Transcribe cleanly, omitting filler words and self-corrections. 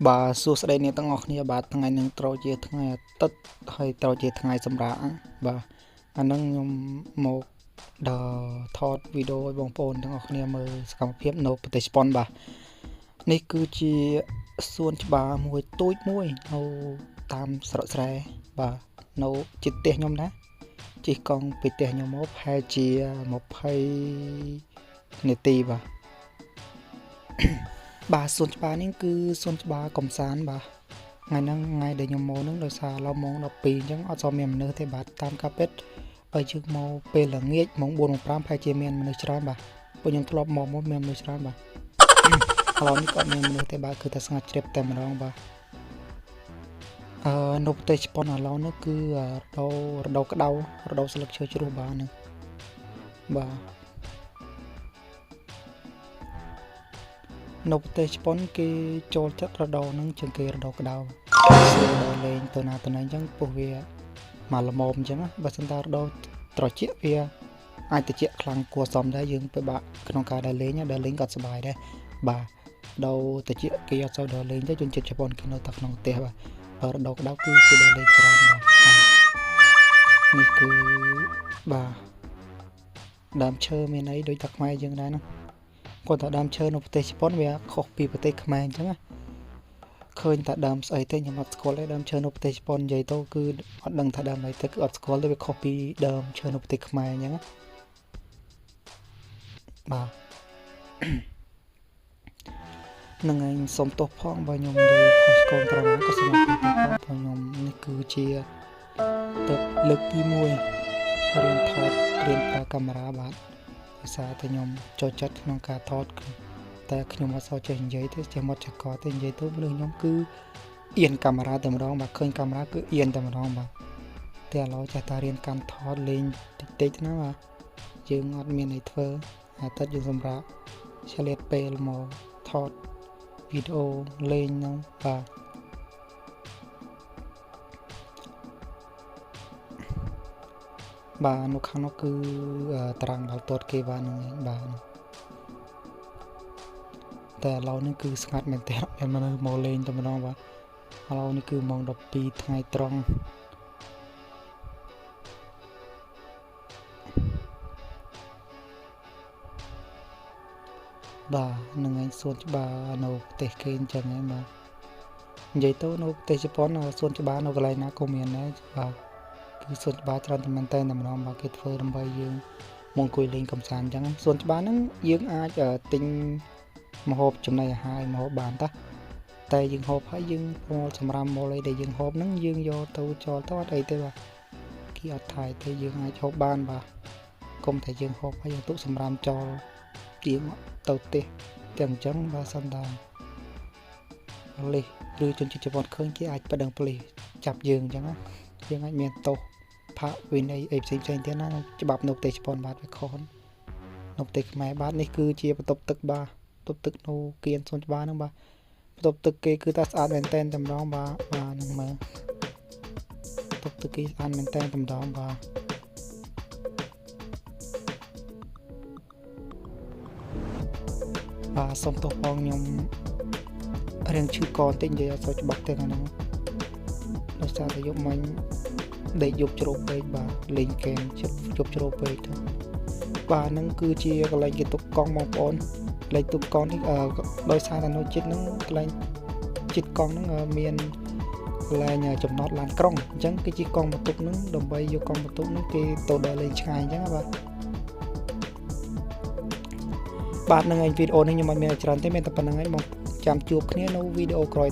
Bà xua sẽ đây nè tăng ngọc nha bà thằng ngày nâng trâu chia thằng ngày tất hay trâu chia thằng ngày xâm rã bà anh nâng nhung một đờ thọt video bóng phôn thằng ngọc nha mơ cảm phiếp nộp tế spawn bà này cứ chỉ xuân cho bà mùi tối mùi nâu tam sợ xe bà nâu chỉ tiền nhung đó chỉ còn bị tiền nhung một hai chỉ một hai nề tì bà xuân cho bà nên cứ xuân cho bà cộng sản bà ngày năng ngày để nhung mô nâng đôi xa lo mong đọc pì chẳng ở cho mềm nữa thì bà tam capet ở trước mô bê là nghiệt mong buồn một pram hai chia miền mình chơi bà bây giờ tôi mong một miền mình chơi bà kalau ni kok miền nữa thì bà cứ ta sang trip tem mà đâu bà nộp tệ spawn ở lâu nó cứ đâu cái đâu sẽ lực chơi cho bà nữa bà nộp tệ spawn cái trôi chất ra đầu nó chừng kia ra đầu cái đầu sửa lên từ nào chẳng phù về mà là mồm chẳng á và chúng ta đâu trò chuyện về ai tự chuyện khăn của xóm đấy dương với bạnក្នុងការដែលលេងគាត់សប្បាយដែរបាទđâuទៅជាគេអត់សូវដល់លេងទេជនជាតិជប៉ុនគេនៅតែក្នុងផ្ទះបាទបើរដូវក្តៅគឺគេដល់លេងច្រើនបាទនេះគឺបាទដើមឈើមានអីដូចតែខ្មែរយើងដែរណាគាត់ថាដើមឈើនៅប្រទេសជប៉ុនវាខុសពីប្រទេសខ្មែរអញ្ចឹងណាឃើញតែដើមស្អីទេខ្ញុំអត់ស្គាល់ទេដើមឈើនៅប្រទេសជប៉ុននិយាយទៅគឺអត់ដឹងថាដើមអីទេគឺអត់ស្គាល់ទេវាខុសពីដើមឈើនៅប្រទេសខ្មែរអញ្ចឹងណាបាទនឹងឯងសុំទោសផងបើខ្ញុំនិយាយខុសឆ្គងត្រង់ណាក៏សូមអភ័យទោសផងខ្ញុំនេះគឺជាទឹកលើកទី1រៀនថតរៀនប្រើកាមេរ៉ាបាទភាសាតែខ្ញុំចូលចិត្តក្នុងការថតតែខ្ញុំអត់សូវចេះនិយាយទេចេះមកចកទេនិយាយទៅមនុស្សខ្ញុំគឺអៀនកាមេរ៉ាតែម្ដងបាទឃើញកាមេរ៉ាគឺអៀនតែម្ដងបាទតែឥឡូវចេះតែរៀនកាន់ថតលេងតិចៗណាបាទយើងអត់មានអីធ្វើអាទិត្យយើងសម្រាប់ឆ្លៀតពេលមកថតវីដេអូលេងហ្នឹងបាទបាទនៅខាងនោះគឺតារាងបាល់ទាត់គេបាទហ្នឹងបាទតែឥឡូវនេះគឺស្ងាត់មែនតើមានមនុស្សមកលេងតែម្ដងបាទឥឡូវនេះគឺម៉ោង12ថ្ងៃត្រង់បាទនឹងឯងសួនច្បារនៅប្រទេសគេអញ្ចឹងហ្នឹងបាទនិយាយទៅនៅប្រទេសជប៉ុនសួនច្បារនៅកន្លែងណាក៏មានដែរបាទគឺសួនច្បារច្រើនតែមែនតើម្ដងបាទគេធ្វើដើម្បីយើងមកអង្គុយលេងកម្សាន្តអញ្ចឹងសួនច្បារហ្នឹងយើងអាចទិញម្ហូបចំណីអាហារម្ហូបបានតែយើងហូបហើយយើងសម្រាប់មកអីដែលយើងហូបហ្នឹងយើងយកទៅចោលទៅអត់អីទេបាទគេអត់ថែទេយើងអាចហូបបានបាទកុំតែយើងហូបហើយយើងទុកសម្រាប់ចោលទៀងទៅទេទាំងអញ្ចឹងបើសិនតាលិះឬជនជាតិជប៉ុនឃើញគេអាចបដិងប៉ូលីសចាប់យើងអញ្ចឹងយើងអាចមានទោសផាកវិន័យអីផ្សេងទៀតណាច្បាប់នៅប្រទេសជប៉ុនបាទវាខុសនៅប្រទេសខ្មែរបាទនេះគឺជាបន្ទប់ទឹកបាទបន្ទប់ទឹកនៅគៀនសួនច្បារហ្នឹងបាទបន្ទប់ទឹកគេគឺតែស្អាតមែនតែម្ដងបាទហ្នឹងមើលបន្ទប់ទឹកគេស្អាតមែនតែម្ដងបាទបាទសូមទោសផងខ្ញុំរៀងឈឺកបន្តិចនិយាយអត់សូវច្បាស់ទេហ្នឹងដោយសារតែយប់មិញដេកយប់ជ្រោកពេកបាទលេងហ្គេមយប់ជ្រោកពេកទៅបាទហ្នឹងគឺជាកន្លែងគេទុកកង់បងប្អូនលេខទុកកង់នេះដោយសារតែនៅចិត្តហ្នឹងកន្លែងចិត្តកង់ហ្នឹងមានកន្លែងចំណតឡានក្រុងអញ្ចឹងគឺជាកង់បន្ទុកហ្នឹងដើម្បីយកកង់បន្ទុកហ្នឹងគេទៅដល់លេងឆ្ងាយអញ្ចឹងបាទនឹងឯងវីដេអូនេះខ្ញុំអត់មានច្រើនទេមានតែប៉ុណ្្នឹងឯងមកចាំជួបគ្នានៅវីដេអូក្រោយ